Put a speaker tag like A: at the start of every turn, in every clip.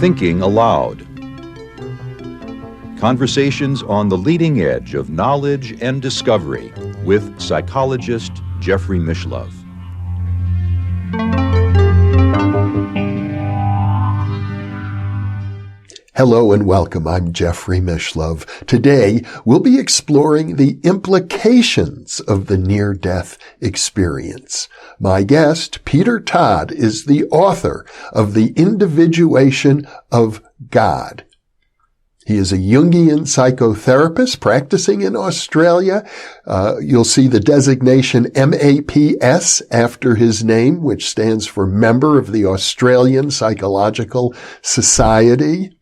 A: Thinking Aloud. Conversations on the leading edge of knowledge and discovery with psychologist Jeffrey Mishlove.
B: Hello and welcome. I'm Jeffrey Mishlove. Today, we'll be exploring the implications of the near-death experience. My guest, Pierre Todd, is the author of The Individuation of God. He is a Jungian psychotherapist practicing in Australia. You'll see the designation MAPS after his name, which stands for Member of the Australian Psychological Society.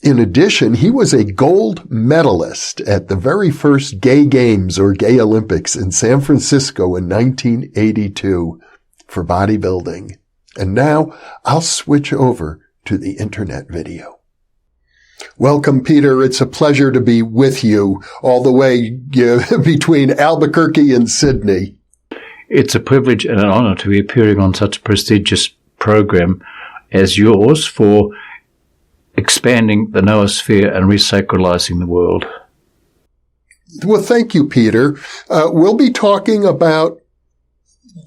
B: In addition, he was a gold medalist at the very first Gay Games or Gay Olympics in San Francisco in 1982 for bodybuilding. And now I'll switch over to the internet video. Welcome, Pierre. It's a pleasure to be with you all the way between Albuquerque and Sydney.
C: It's a privilege and an honor to be appearing on such a prestigious program as yours for expanding the noosphere and resacralizing the world.
B: Well, thank you, Pierre. We'll be talking about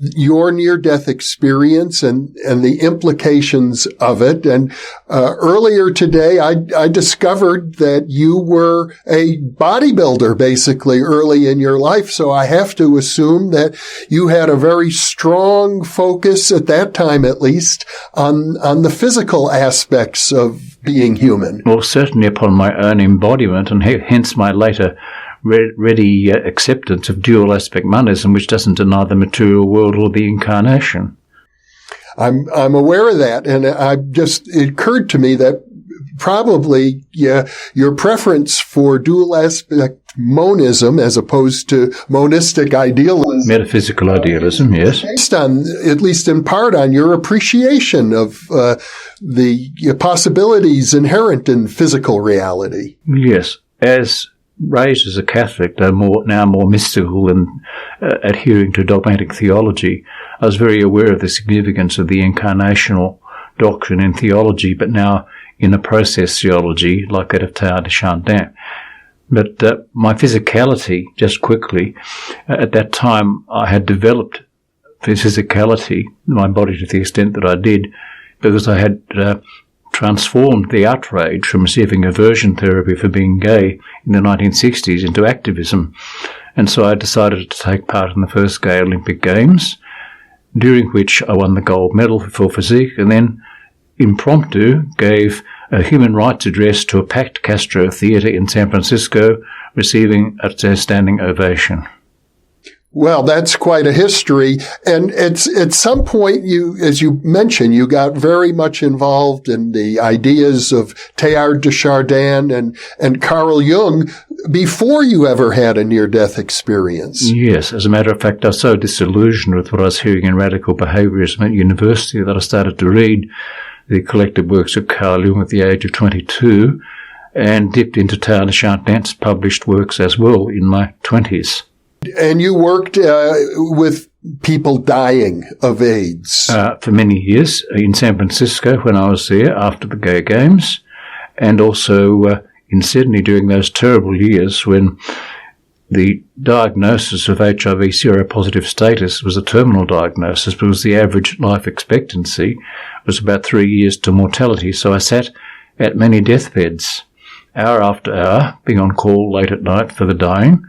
B: your near-death experience and the implications of it. And earlier today, I discovered that you were a bodybuilder, basically, early in your life. So I have to assume that you had a very strong focus, at that time at least, on the physical aspects of being human.
C: Well, certainly upon my own embodiment, and hence my later ready acceptance of dual aspect monism, which doesn't deny the material world or the incarnation.
B: I'm aware of that, and it occurred to me that probably your preference for dual aspect monism as opposed to monistic idealism,
C: metaphysical idealism, yes,
B: based on, at least in part, on your appreciation of the possibilities inherent in physical reality.
C: Yes, as raised as a Catholic, though now more mystical and adhering to dogmatic theology, I was very aware of the significance of the incarnational doctrine in theology, but now in a process theology like that of Teilhard and Chardin. But my physicality, just quickly, at that time I had developed physicality, my body to the extent that I did, because I had transformed the outrage from receiving aversion therapy for being gay in the 1960s into activism. And so I decided to take part in the first Gay Olympic Games, during which I won the gold medal for physique, and then impromptu gave a human rights address to a packed Castro Theatre in San Francisco, receiving a standing ovation.
B: Well, that's quite a history. And at some point, as you mentioned, you got very much involved in the ideas of Teilhard de Chardin and Carl Jung before you ever had a near-death experience.
C: Yes. As a matter of fact, I was so disillusioned with what I was hearing in radical behaviorism at university that I started to read the collected works of Carl Jung at the age of 22 and dipped into Teilhard de Chardin's published works as well in my 20s.
B: And you worked with people dying of AIDS?
C: For many years in San Francisco when I was there after the Gay Games, and also in Sydney during those terrible years when the diagnosis of HIV seropositive status was a terminal diagnosis because the average life expectancy was about 3 years to mortality. So I sat at many deathbeds, hour after hour, being on call late at night for the dying.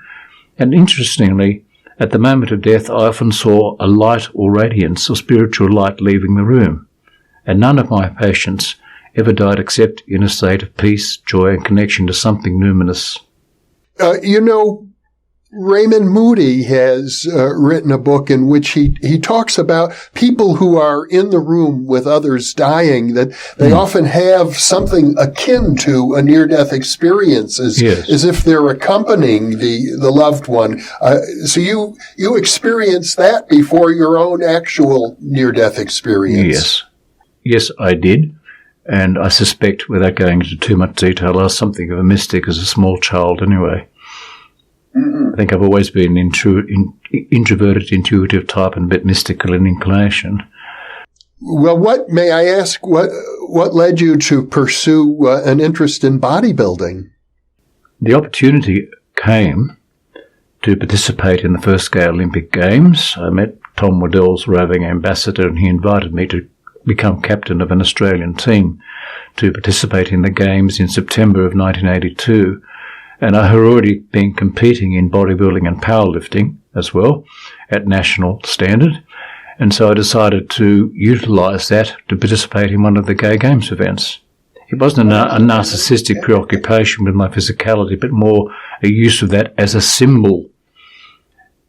C: And interestingly, at the moment of death, I often saw a light or radiance or spiritual light leaving the room. And none of my patients ever died except in a state of peace, joy, and connection to something numinous.
B: Raymond Moody has written a book in which he talks about people who are in the room with others dying, that they often have something akin to a near-death experience, as if they're accompanying the loved one. So you experienced that before your own actual near-death experience.
C: Yes, I did. And I suspect, without going into too much detail, I was something of a mystic as a small child anyway. I think I've always been introverted, intuitive type and a bit mystical in inclination.
B: Well, what led you to pursue an interest in bodybuilding?
C: The opportunity came to participate in the first Gay Olympic Games. I met Tom Waddell's roving ambassador, and he invited me to become captain of an Australian team to participate in the Games in September of 1982. And I had already been competing in bodybuilding and powerlifting as well at national standard. And so I decided to utilise that to participate in one of the Gay Games events. It wasn't a narcissistic preoccupation with my physicality, but more a use of that as a symbol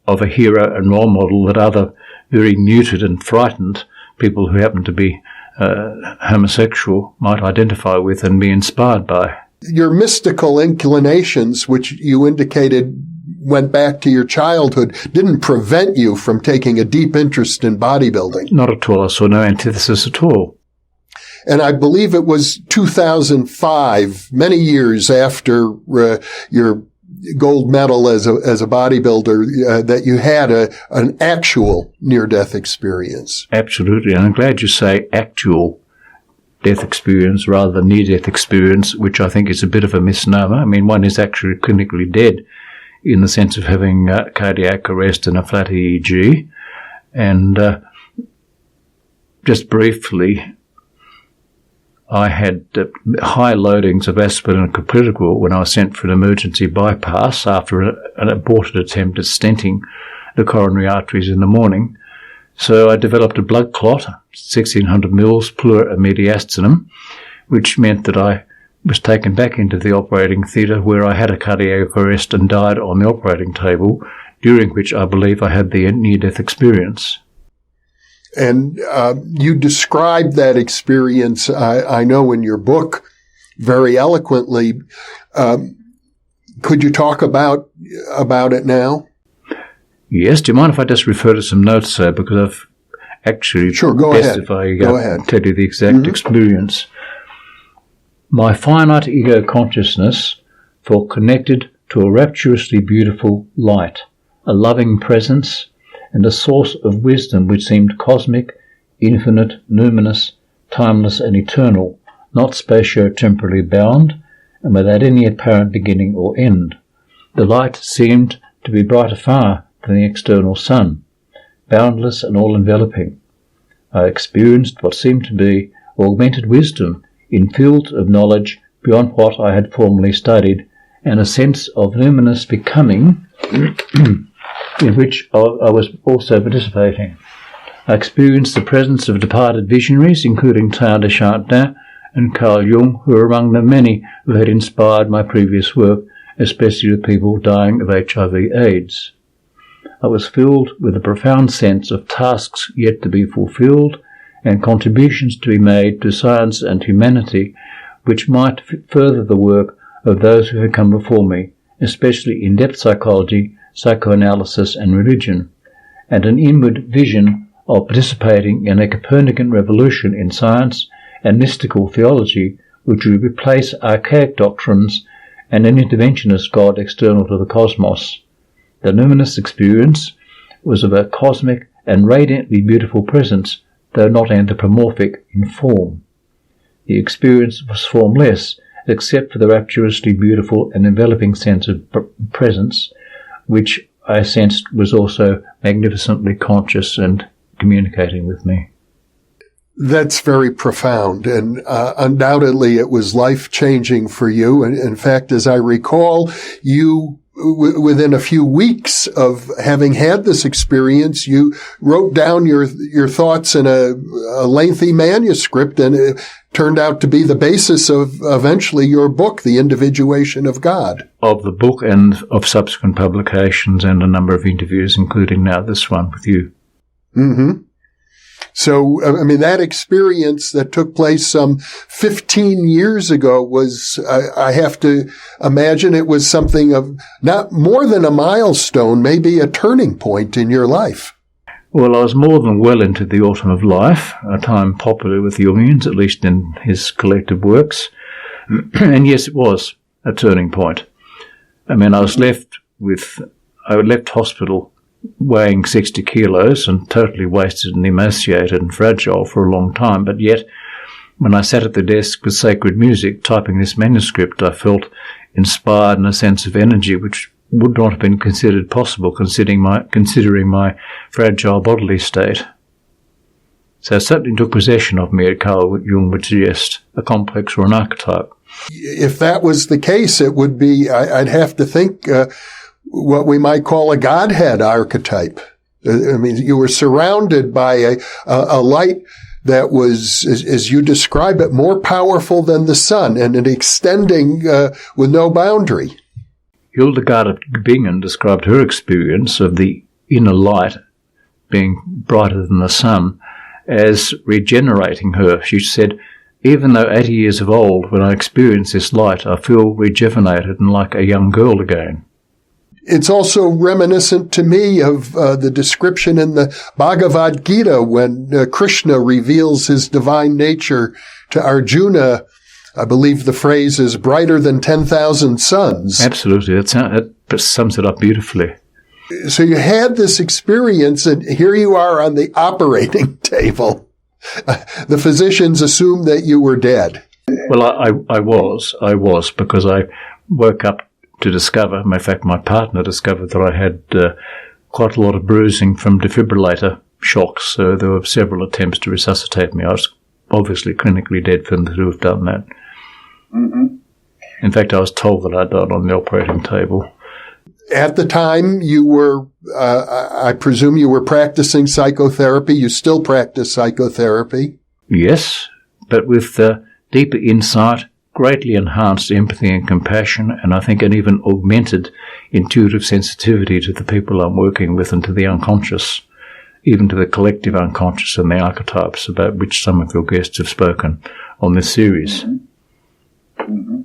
C: of a hero and role model that other very muted and frightened people who happen to be homosexual might identify with and be inspired by.
B: Your mystical inclinations, which you indicated went back to your childhood, didn't prevent you from taking a deep interest in bodybuilding.
C: Not at all. I saw no antithesis at all.
B: And I believe it was 2005, many years after your gold medal as a bodybuilder, that you had an actual near-death experience.
C: Absolutely. And I'm glad you say actual death experience rather than near-death experience, which I think is a bit of a misnomer. I mean, one is actually clinically dead in the sense of having cardiac arrest and a flat EEG. And just briefly, I had high loadings of aspirin and clopidogrel when I was sent for an emergency bypass after an aborted attempt at stenting the coronary arteries in the morning. So I developed a blood clot, 1,600 mils pleura mediastinum, which meant that I was taken back into the operating theatre where I had a cardiac arrest and died on the operating table, during which I believe I had the near-death experience.
B: And you described that experience, I know, in your book very eloquently. Could you talk about it now?
C: Yes. Do you mind if I just refer to some notes, sir? Because I've actually...
B: Sure, go ahead.
C: If I tell you the exact experience. My finite ego consciousness felt connected to a rapturously beautiful light, a loving presence, and a source of wisdom which seemed cosmic, infinite, numinous, timeless, and eternal, not spatio-temporally bound, and without any apparent beginning or end. The light seemed to be brighter far than the external sun, boundless and all-enveloping. I experienced what seemed to be augmented wisdom in fields of knowledge beyond what I had formerly studied, and a sense of luminous becoming in which I was also participating. I experienced the presence of departed visionaries, including Teilhard de Chardin and Carl Jung, who were among the many who had inspired my previous work, especially with people dying of HIV/AIDS. I was filled with a profound sense of tasks yet to be fulfilled and contributions to be made to science and humanity which might further the work of those who had come before me, especially in depth psychology, psychoanalysis and religion, and an inward vision of participating in a Copernican revolution in science and mystical theology which would replace archaic doctrines and an interventionist God external to the cosmos. The numinous experience was of a cosmic and radiantly beautiful presence, though not anthropomorphic in form. The experience was formless, except for the rapturously beautiful and enveloping sense of presence, which I sensed was also magnificently conscious and communicating with me.
B: That's very profound, and undoubtedly it was life-changing for you. And in fact, as I recall, you, within a few weeks of having had this experience, you wrote down your thoughts in a lengthy manuscript, and it turned out to be the basis of eventually your book, The Individuation of God.
C: Of the book and of subsequent publications and a number of interviews, including now this one with you.
B: Mm-hmm. So, I mean, that experience that took place some 15 years ago was, I have to imagine it was something of not more than a milestone, maybe a turning point in your life.
C: Well, I was more than well into the autumn of life, a time popular with Jungians, at least in his collective works. And yes, it was a turning point. I mean, I was left I left hospital weighing 60 kilos and totally wasted and emaciated and fragile for a long time, but yet when I sat at the desk with sacred music typing this manuscript, I felt inspired and a sense of energy which would not have been considered possible considering my fragile bodily state. So it certainly took possession of me, as Carl Jung would suggest, a complex or an archetype.
B: If that was the case, it would be, I'd have to think, what we might call a Godhead archetype. I mean, you were surrounded by a light that was, as you describe it, more powerful than the sun and it extending with no boundary.
C: Hildegard of Bingen described her experience of the inner light being brighter than the sun as regenerating her. She said, "Even though 80 years of old, when I experience this light, I feel rejuvenated and like a young girl again."
B: It's also reminiscent to me of the description in the Bhagavad Gita when Krishna reveals his divine nature to Arjuna. I believe the phrase is brighter than 10,000 suns.
C: Absolutely. That sums it up beautifully.
B: So you had this experience, and here you are on the operating table. The physicians assumed that you were dead.
C: Well, I was, because I woke up to discover, in fact, my partner discovered that I had quite a lot of bruising from defibrillator shocks, so there were several attempts to resuscitate me. I was obviously clinically dead for them to have done that. Mm-hmm. In fact, I was told that I died on the operating table.
B: At the time, you were, I presume you were practicing psychotherapy. You still practice psychotherapy?
C: Yes, but with deeper insight, greatly enhanced empathy and compassion, and I think an even augmented intuitive sensitivity to the people I'm working with and to the unconscious, even to the collective unconscious and the archetypes about which some of your guests have spoken on this series. Mm-hmm.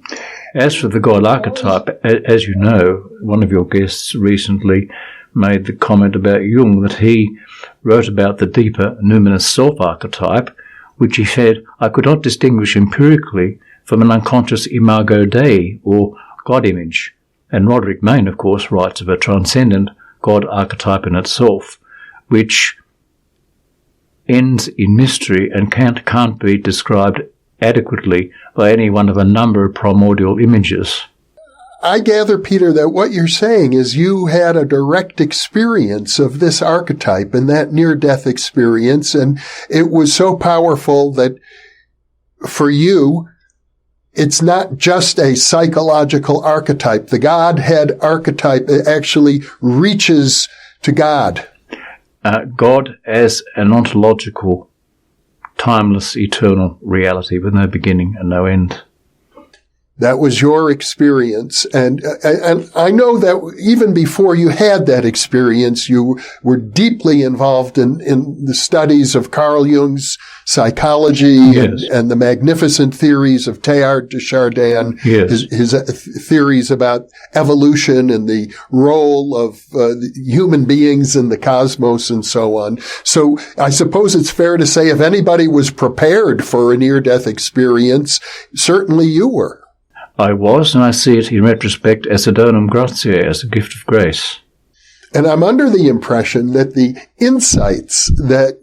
C: As for the God archetype, as you know, one of your guests recently made the comment about Jung that he wrote about the deeper numinous self-archetype, which he said, I could not distinguish empirically from an unconscious imago Dei, or God image. And Roderick Mayne, of course, writes of a transcendent God archetype in itself, which ends in mystery and can't be described adequately by any one of a number of primordial images.
B: I gather, Peter, that what you're saying is you had a direct experience of this archetype and that near-death experience, and it was so powerful that for you, it's not just a psychological archetype. The Godhead archetype actually reaches to God.
C: God as an ontological, timeless, eternal reality with no beginning and no end.
B: That was your experience. And I know that even before you had that experience, you were deeply involved in the studies of Carl Jung's psychology, yes, and the magnificent theories of Teilhard to Chardin, yes, his theories about evolution and the role of human beings in the cosmos and so on. So I suppose it's fair to say if anybody was prepared for a near-death experience, certainly you were.
C: I was, and I see it in retrospect as a donum gratiae, as a gift of grace.
B: And I'm under the impression that the insights that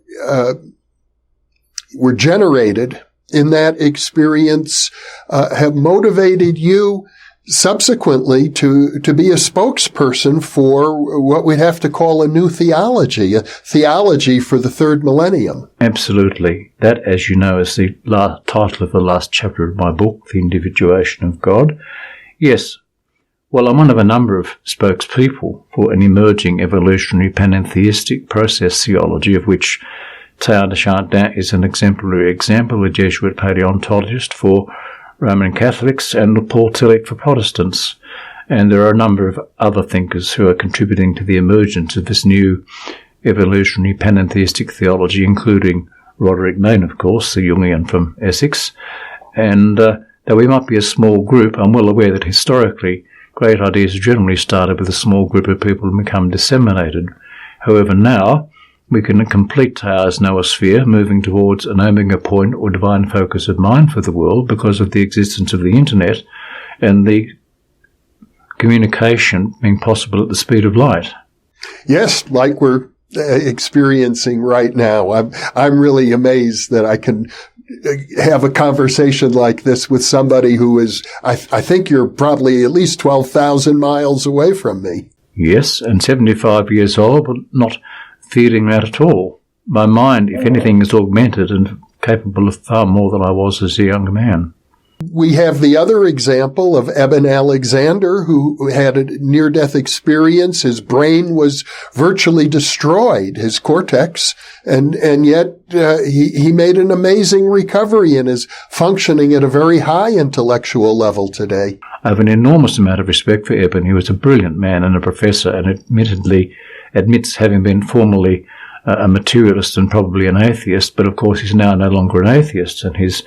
B: were generated in that experience have motivated you subsequently to be a spokesperson for what we'd have to call a new theology, a theology for the third millennium.
C: Absolutely. That, as you know, is the title of the last chapter of my book, The Individuation of God. Yes. Well, I'm one of a number of spokespeople for an emerging evolutionary panentheistic process theology, of which Teilhard de Chardin is an exemplary example, a Jesuit paleontologist for Roman Catholics, and Paul Tillich for Protestants. And there are a number of other thinkers who are contributing to the emergence of this new evolutionary panentheistic theology, including Roderick Mayne, of course, the Jungian from Essex. And though we might be a small group, I'm well aware that historically great ideas generally started with a small group of people and become disseminated. However, now we can complete Teilhard's Noosphere, moving towards an omega point or divine focus of mind for the world because of the existence of the internet and the communication being possible at the speed of light.
B: Yes, like we're experiencing right now. I'm really amazed that I can have a conversation like this with somebody who is, I think you're probably at least 12,000 miles away from me.
C: Yes, and 75 years old, but not feeling that at all. My mind, if anything, is augmented and capable of far more than I was as a young man.
B: We have the other example of Eben Alexander, who had a near-death experience. His brain was virtually destroyed, his cortex, and yet he made an amazing recovery and is functioning at a very high intellectual level today.
C: I have an enormous amount of respect for Eben. He was a brilliant man and a professor, and admittedly admits having been formerly a materialist and probably an atheist, but of course he's now no longer an atheist, and he's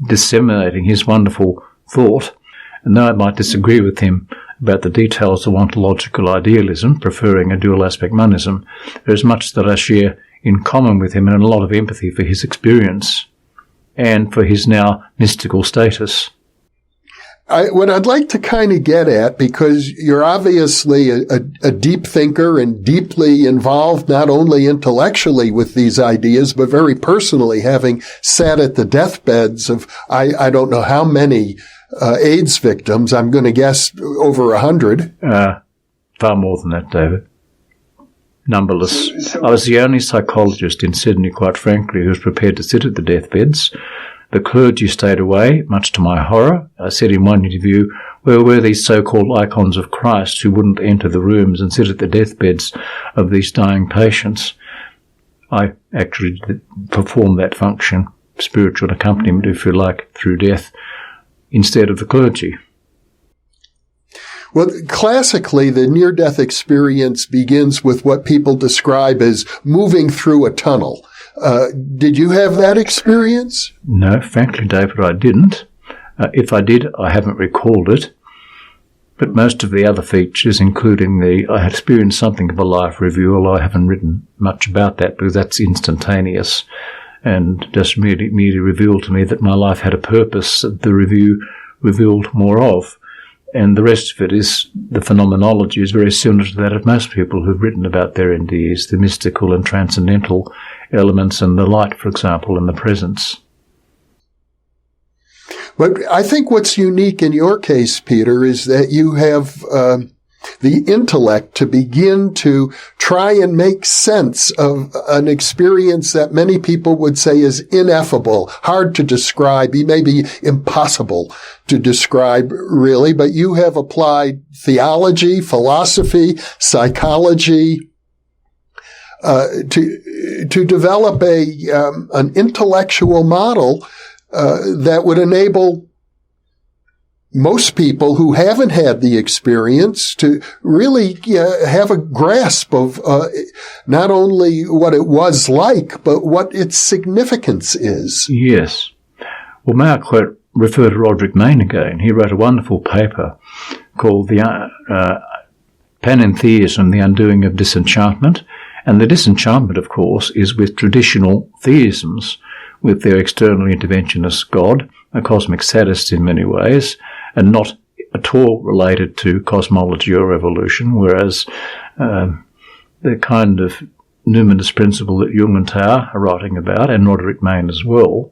C: disseminating his wonderful thought. And though I might disagree with him about the details of ontological idealism, preferring a dual-aspect monism, there is much that I share in common with him and a lot of empathy for his experience and for his now mystical status.
B: What I'd like to kind of get at, because you're obviously a deep thinker and deeply involved not only intellectually with these ideas, but very personally, having sat at the deathbeds of I don't know how many AIDS victims. I'm going to guess over 100.
C: Far more than that, David. Numberless. I was the only psychologist in Sydney, quite frankly, who was prepared to sit at the deathbeds. The clergy stayed away, much to my horror. I said in one interview, where were these so-called icons of Christ who wouldn't enter the rooms and sit at the deathbeds of these dying patients? I actually performed that function, spiritual accompaniment, if you like, through death, instead of the clergy.
B: Well, classically, the near-death experience begins with what people describe as moving through a tunnel. Did you have that experience?
C: No, frankly, David, I didn't. If I did, I haven't recalled it. But most of the other features, including I had experienced something of a life review, although I haven't written much about that because that's instantaneous and just merely revealed to me that my life had a purpose that the review revealed more of. And the rest of it is, the phenomenology is very similar to that of most people who've written about their NDEs, the mystical and transcendental elements and the light, for example, and the presence.
B: But I think what's unique in your case, Peter, is that you have the intellect to begin to try and make sense of an experience that many people would say is ineffable, hard to describe, maybe impossible to describe, really. But you have applied theology, philosophy, psychology, to develop an intellectual model that would enable most people who haven't had the experience to really have a grasp of not only what it was like, but what its significance is.
C: Yes. Well, may I refer to Roderick Mayne again? He wrote a wonderful paper called the Panentheism, the Undoing of Disenchantment. And the disenchantment, of course, is with traditional theisms, with their external interventionist God, a cosmic sadist in many ways, and not at all related to cosmology or evolution, whereas the kind of numinous principle that Jung and Theilhard are writing about, and Roderick Mayne as well,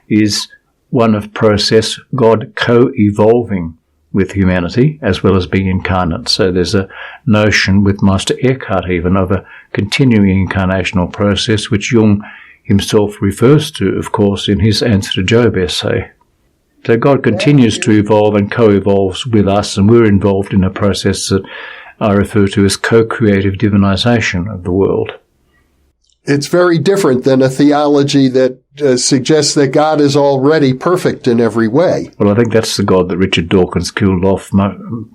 C: is one of process, God co-evolving with humanity, as well as being incarnate. So there's a notion with Master Eckhart even of a continuing incarnational process, which Jung himself refers to, of course, in his Answer to Job essay. So God continues to evolve and co-evolves with us, and we're involved in a process that I refer to as co-creative divinization of the world.
B: It's very different than a theology that suggests that God is already perfect in every way.
C: Well, I think that's the God that Richard Dawkins killed off,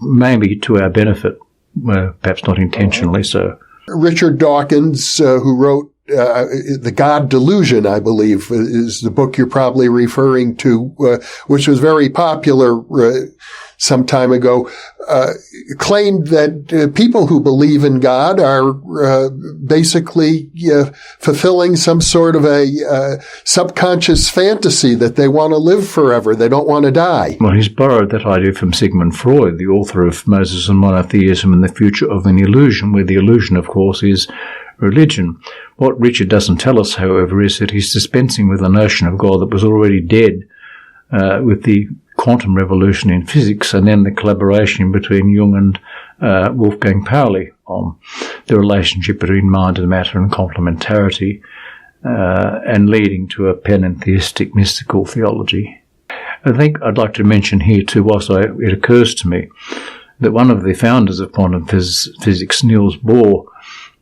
C: maybe to our benefit, perhaps not intentionally so.
B: Richard Dawkins, who wrote The God Delusion, I believe, is the book you're probably referring to, which was very popular some time ago, claimed that people who believe in God are basically fulfilling some sort of a subconscious fantasy that they want to live forever. They don't want to die.
C: Well, he's borrowed that idea from Sigmund Freud, the author of Moses and Monotheism and the Future of an Illusion, where the illusion, of course, is religion. What Richard doesn't tell us, however, is that he's dispensing with a notion of God that was already dead with the quantum revolution in physics, and then the collaboration between Jung and Wolfgang Pauli on the relationship between mind and matter and complementarity, and leading to a panentheistic mystical theology. I think I'd like to mention here too, whilst it occurs to me, that one of the founders of quantum physics, Niels Bohr,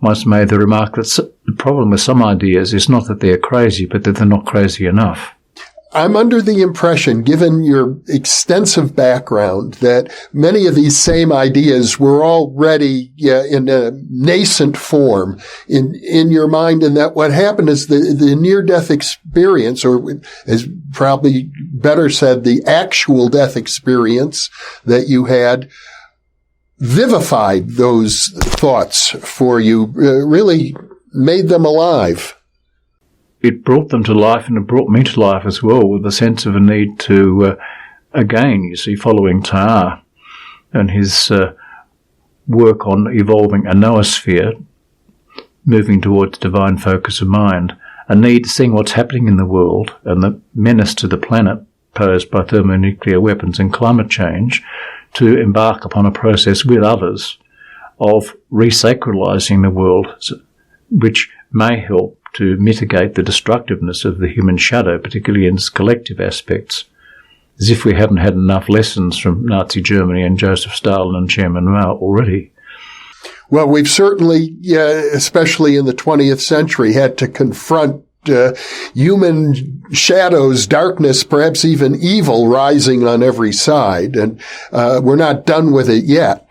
C: once made the remark that the problem with some ideas is not that they're crazy, but that they're not crazy enough.
B: I'm under the impression, given your extensive background, that many of these same ideas were already in a nascent form in your mind, and that what happened is the near-death experience, or as probably better said, the actual death experience that you had, vivified those thoughts for you, really made them alive.
C: It brought them to life, and it brought me to life as well, with a sense of a need to, again, you see, following Teilhard and his work on evolving a noosphere, moving towards divine focus of mind, a need to see what's happening in the world and the menace to the planet posed by thermonuclear weapons and climate change, to embark upon a process with others of resacralizing the world, which may help to mitigate the destructiveness of the human shadow, particularly in its collective aspects, as if we haven't had enough lessons from Nazi Germany and Joseph Stalin and Chairman Mao already.
B: Well, we've certainly, especially in the 20th century, had to confront human shadows, darkness, perhaps even evil rising on every side. And we're not done with it yet.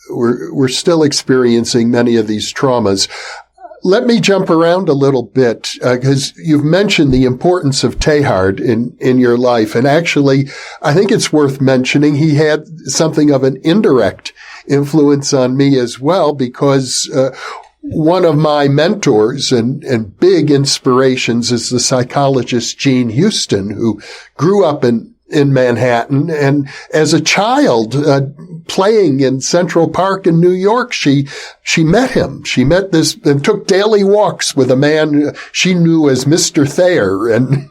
B: We're still experiencing many of these traumas. Let me jump around a little bit, because you've mentioned the importance of Teilhard in your life. And actually, I think it's worth mentioning he had something of an indirect influence on me as well, because one of my mentors and big inspirations is the psychologist Jean Houston, who grew up in Manhattan. And as a child, playing in Central Park in New York, she met him. She met this and took daily walks with a man she knew as Mr. Thayer. And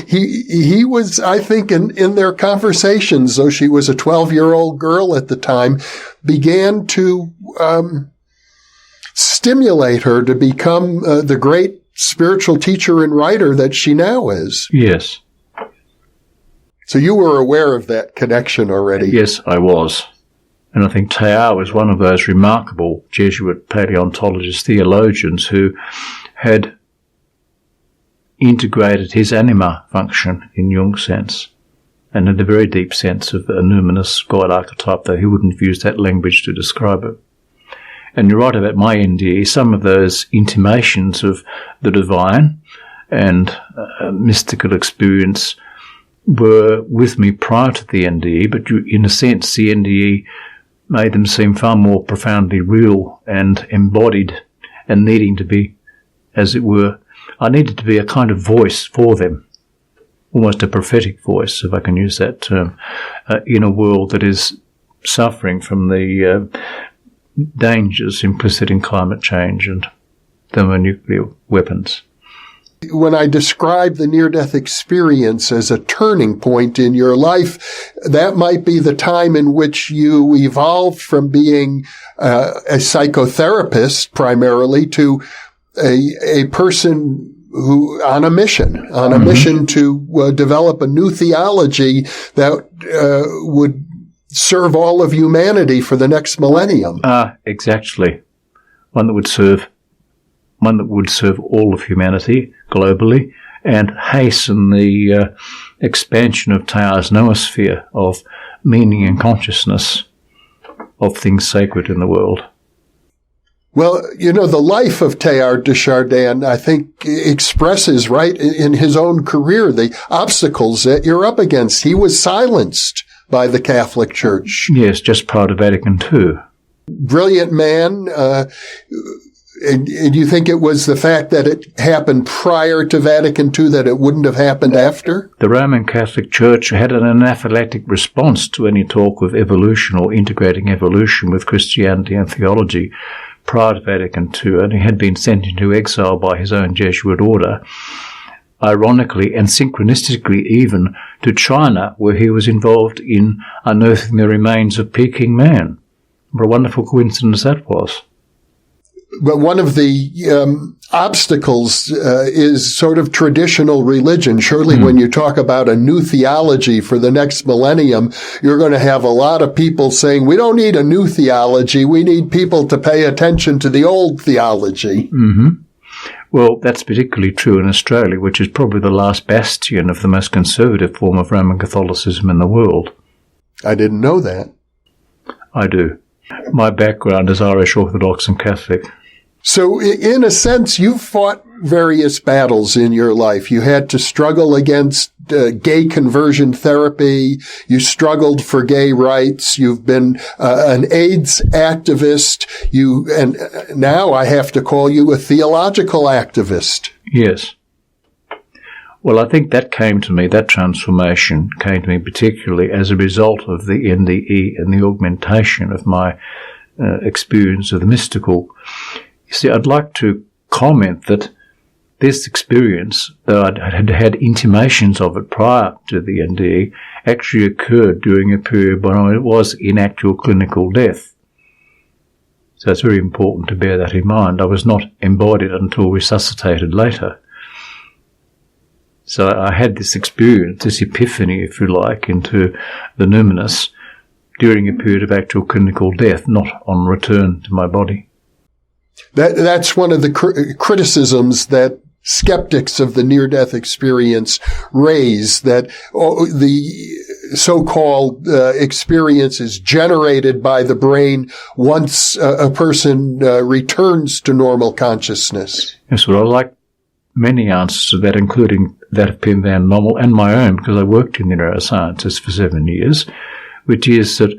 B: he was, I think, in their conversations, though she was a 12-year-old girl at the time, began to stimulate her to become the great spiritual teacher and writer that she now is.
C: Yes.
B: So you were aware of that connection already?
C: Yes, I was. And I think Teilhard was one of those remarkable Jesuit paleontologist theologians who had integrated his anima function in Jung's sense, and in a very deep sense of a numinous God archetype, though he wouldn't use that language to describe it. And you're right about my NDE. Some of those intimations of the divine and mystical experience were with me prior to the NDE, but in a sense the NDE made them seem far more profoundly real and embodied, and needing to be, as it were, I needed to be a kind of voice for them, almost a prophetic voice, if I can use that term, in a world that is suffering from the dangers implicit in climate change and thermonuclear weapons.
B: When I describe the near-death experience as a turning point in your life, that might be the time in which you evolved from being a psychotherapist primarily to a person who on a mission to develop a new theology that would serve all of humanity for the next millennium.
C: Exactly. One that would serve all of humanity globally and hasten the expansion of Teilhard's noosphere of meaning and consciousness of things sacred in the world.
B: Well, the life of Teilhard de Chardin, I think, expresses right in his own career the obstacles that you're up against. He was silenced by the Catholic Church.
C: Yes, just prior to Vatican II.
B: Brilliant man. And you think it was the fact that it happened prior to Vatican II that it wouldn't have happened after?
C: The Roman Catholic Church had an anaphylactic response to any talk of evolution or integrating evolution with Christianity and theology prior to Vatican II, and he had been sent into exile by his own Jesuit order, ironically and synchronistically even to China, where he was involved in unearthing the remains of Peking man. What a wonderful coincidence that was.
B: But one of the obstacles is sort of traditional religion. Surely when you talk about a new theology for the next millennium, you're going to have a lot of people saying, we don't need a new theology. We need people to pay attention to the old theology.
C: Mm-hmm. Well, that's particularly true in Australia, which is probably the last bastion of the most conservative form of Roman Catholicism in the world.
B: I didn't know that.
C: I do. My background is Irish Orthodox and Catholic.
B: So in a sense, you've fought various battles in your life. You had to struggle against gay conversion therapy. You struggled for gay rights. You've been an AIDS activist. And now I have to call you a theological activist.
C: Yes. Well, I think that transformation came to me particularly as a result of the NDE and the augmentation of my experience of the mystical. You see, I'd like to comment that this experience, though I'd had intimations of it prior to the NDE, actually occurred during a period when I was in actual clinical death. So it's very important to bear that in mind. I was not embodied until resuscitated later. So I had this experience, this epiphany, if you like, into the numinous during a period of actual clinical death, not on return to my body.
B: That's one of the criticisms that skeptics of the near-death experience raise, that the so-called experience is generated by the brain once a person returns to normal consciousness.
C: Yes, well, I like many answers to that, including that of Pim van Lommel and my own, because I worked in the neurosciences for 7 years, which is that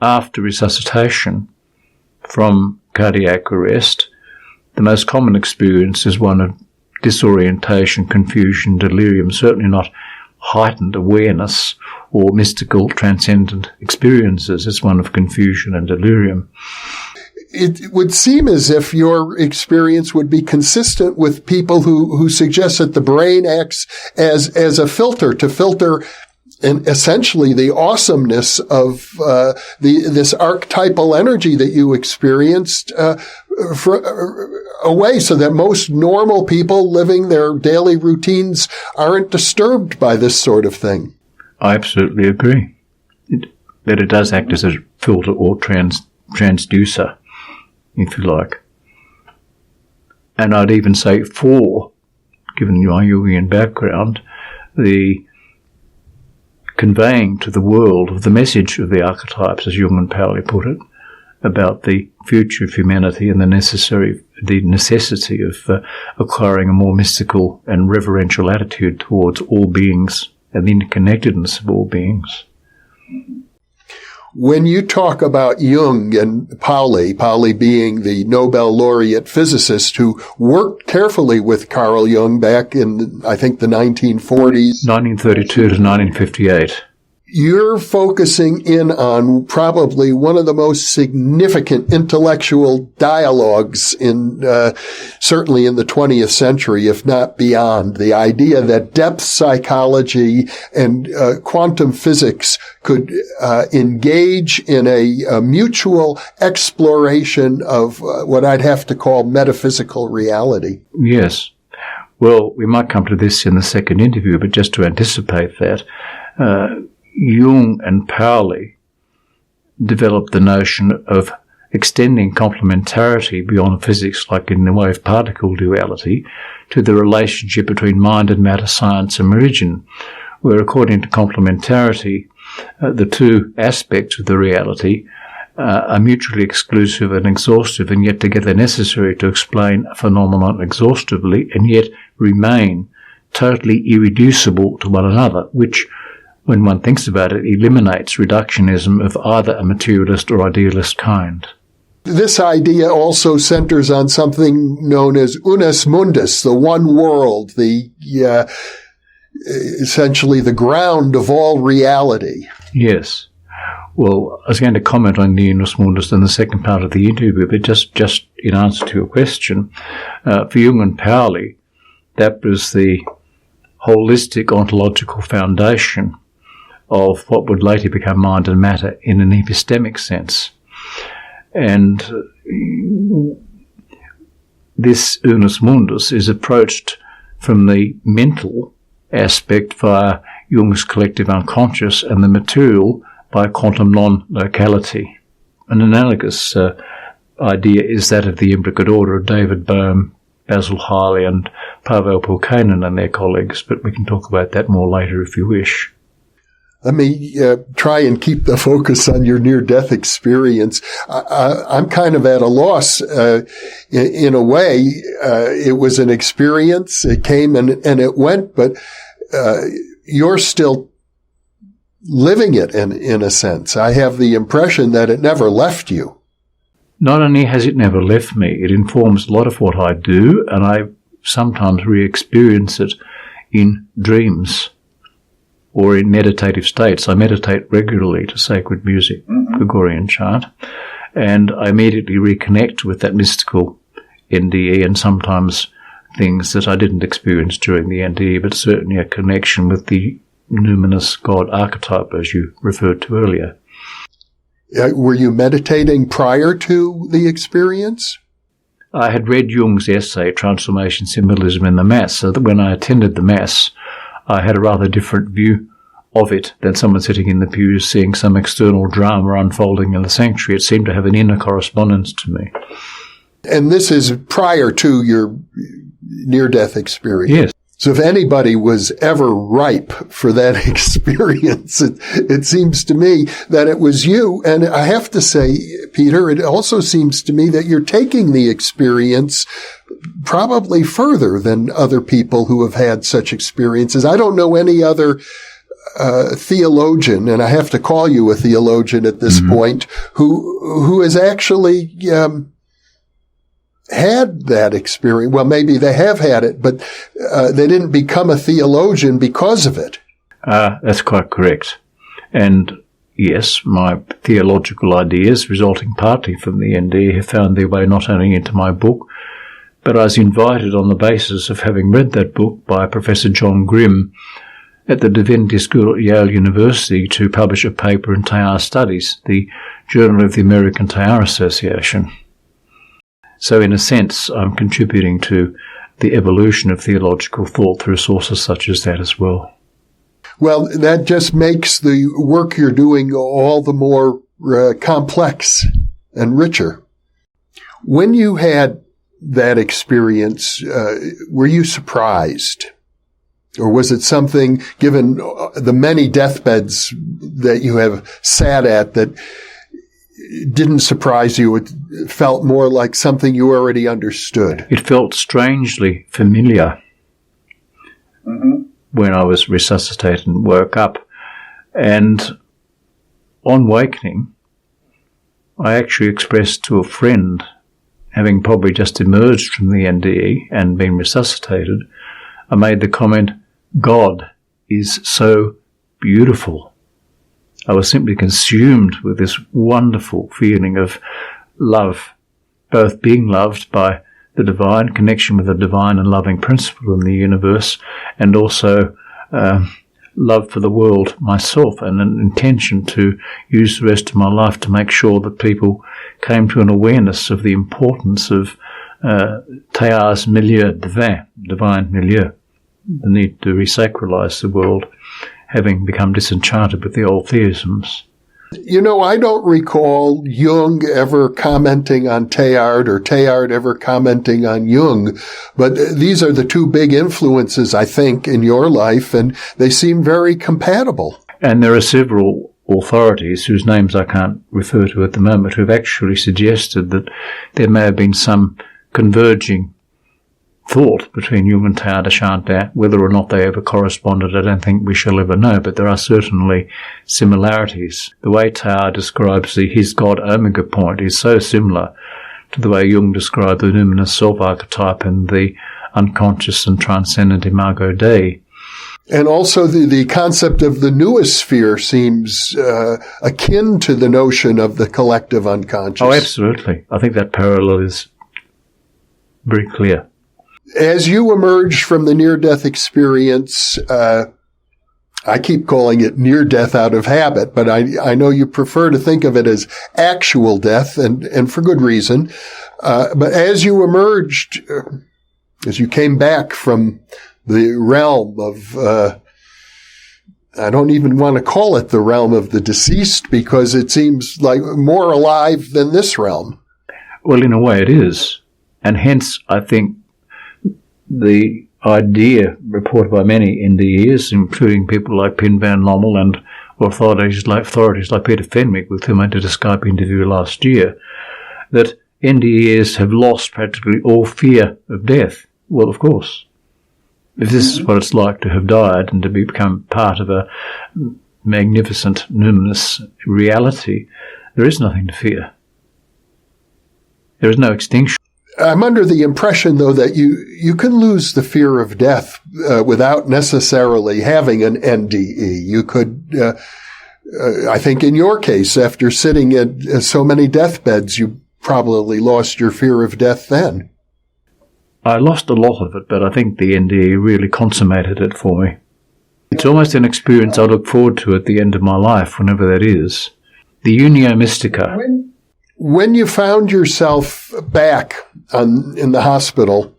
C: after resuscitation from cardiac arrest, the most common experience is one of disorientation, confusion, delirium, certainly not heightened awareness or mystical transcendent experiences. It's one of confusion and delirium.
B: It would seem as if your experience would be consistent with people who suggest that the brain acts as a filter to filter and essentially the awesomeness of this archetypal energy that you experienced away, so that most normal people living their daily routines aren't disturbed by this sort of thing.
C: I absolutely agree that it does act as a filter or transducer, if you like. And I'd even say given my Jungian background, the conveying to the world of the message of the archetypes, as Jung and Pierre put it, about the future of humanity and the necessity of acquiring a more mystical and reverential attitude towards all beings and the interconnectedness of all beings.
B: When you talk about Jung and Pauli being the Nobel laureate physicist who worked carefully with Carl Jung back in, I think, the 1940s.
C: 1932 to 1958.
B: You're focusing in on probably one of the most significant intellectual dialogues certainly in the 20th century, if not beyond. The idea that depth psychology and quantum physics could engage in a mutual exploration of what I'd have to call metaphysical reality.
C: Yes. Well, we might come to this in the second interview, but just to anticipate that, Jung and Pauli developed the notion of extending complementarity beyond physics, like in the wave-particle duality, to the relationship between mind and matter, science and religion, where according to complementarity, the two aspects of the reality are mutually exclusive and exhaustive, and yet together necessary to explain a phenomenon exhaustively, and yet remain totally irreducible to one another, which, when one thinks about it, eliminates reductionism of either a materialist or idealist kind.
B: This idea also centers on something known as unus mundus, the one world, the essentially the ground of all reality.
C: Yes. Well, I was going to comment on the unus mundus in the second part of the interview, but just in answer to your question, for Jung and Pauli, that was the holistic ontological foundation of what would later become mind and matter in an epistemic sense. And this unus mundus is approached from the mental aspect via Jung's collective unconscious, and the material by quantum non-locality. An analogous idea is that of the implicate order of David Bohm, Basil Hiley, and Pavel Pulkanen and their colleagues, but we can talk about that more later if you wish.
B: Let me try and keep the focus on your near-death experience. I'm kind of at a loss. In a way, it was an experience. It came and it went, but you're still living it in a sense. I have the impression that it never left you.
C: Not only has it never left me, it informs a lot of what I do, and I sometimes re-experience it in dreams or in meditative states. I meditate regularly to sacred music, Gregorian chant, and I immediately reconnect with that mystical NDE, and sometimes things that I didn't experience during the NDE, but certainly a connection with the numinous God archetype, as you referred to earlier.
B: Were you meditating prior to the experience?
C: I had read Jung's essay, Transformation Symbolism in the Mass, so that when I attended the Mass, I had a rather different view of it than someone sitting in the pews seeing some external drama unfolding in the sanctuary. It seemed to have an inner correspondence to me.
B: And this is prior to your near-death experience?
C: Yes.
B: So if anybody was ever ripe for that experience, it seems to me that it was you. And I have to say, Peter, it also seems to me that you're taking the experience probably further than other people who have had such experiences. I don't know any other theologian, and I have to call you a theologian at this point, who has actually had that experience. Well, maybe they have had it, but they didn't become a theologian because of it.
C: That's quite correct. And yes, my theological ideas, resulting partly from the ND, have found their way not only into my book, but I was invited on the basis of having read that book by Professor John Grimm at the Divinity School at Yale University to publish a paper in Teilhard Studies, the Journal of the American Teilhard Association. So in a sense, I'm contributing to the evolution of theological thought through sources such as that as well.
B: Well, that just makes the work you're doing all the more complex and richer. When you had that experience, were you surprised? Or was it something, given the many deathbeds that you have sat at, that didn't surprise you? It felt more like something you already understood.
C: It felt strangely familiar when I was resuscitated and woke up. And on wakening, I actually expressed to a friend, having probably just emerged from the NDE and been resuscitated, I made the comment, God is so beautiful. I was simply consumed with this wonderful feeling of love, both being loved by the divine, connection with the divine and loving principle in the universe, and also love for the world myself, and an intention to use the rest of my life to make sure that people came to an awareness of the importance of Teilhard's milieu divin, divine milieu, the need to resacralize the world, having become disenchanted with the old theisms.
B: You know, I don't recall Jung ever commenting on Teilhard or Teilhard ever commenting on Jung, but these are the two big influences, I think, in your life, and they seem very compatible.
C: And there are several authorities, whose names I can't refer to at the moment, who have actually suggested that there may have been some converging thought between Jung and Teilhard de Chardin. Whether or not they ever corresponded, I don't think we shall ever know, but there are certainly similarities. The way Teilhard describes his God-Omega point is so similar to the way Jung described the numinous self-archetype and the unconscious and transcendent imago Dei.
B: And also the concept of the noosphere seems akin to the notion of the collective unconscious.
C: Oh, absolutely. I think that parallel is very clear.
B: As you emerged from the near-death experience, I keep calling it near-death out of habit, but I know you prefer to think of it as actual death, and for good reason. But as you emerged, as you came back from the realm of, I don't even want to call it the realm of the deceased, because it seems like more alive than this realm.
C: Well, in a way it is. And hence, I think, the idea reported by many NDEs, including people like Pim van Lommel and authorities like Peter Fenwick, with whom I did a Skype interview last year, that NDEs have lost practically all fear of death. Well, of course. If this is what it's like to have died and to become part of a magnificent, numinous reality, there is nothing to fear. There is no extinction.
B: I'm under the impression, though, that you can lose the fear of death without necessarily having an NDE. You could, I think in your case, after sitting at so many deathbeds, you probably lost your fear of death then.
C: I lost a lot of it, but I think the NDE really consummated it for me. It's almost an experience I look forward to at the end of my life, whenever that is. The Unio Mystica.
B: When you found yourself back in the hospital,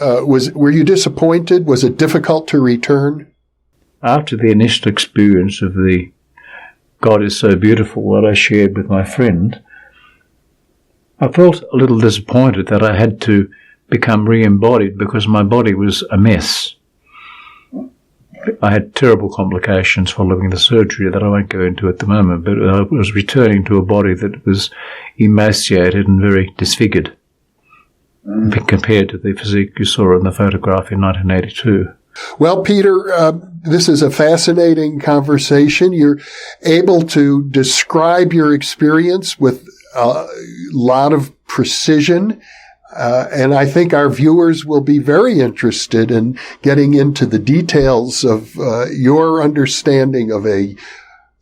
B: were you disappointed? Was it difficult to return?
C: After the initial experience of the God is so beautiful that I shared with my friend, I felt a little disappointed that I had to become re-embodied because my body was a mess. I had terrible complications following the surgery that I won't go into at the moment, but I was returning to a body that was emaciated and very disfigured compared to the physique you saw in the photograph in 1982.
B: Well, Peter, this is a fascinating conversation. You're able to describe your experience with a lot of precision. And I think our viewers will be very interested in getting into the details of your understanding of a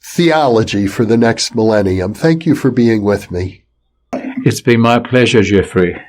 B: theology for the next millennium. Thank you for being with me.
C: It's been my pleasure, Jeffrey.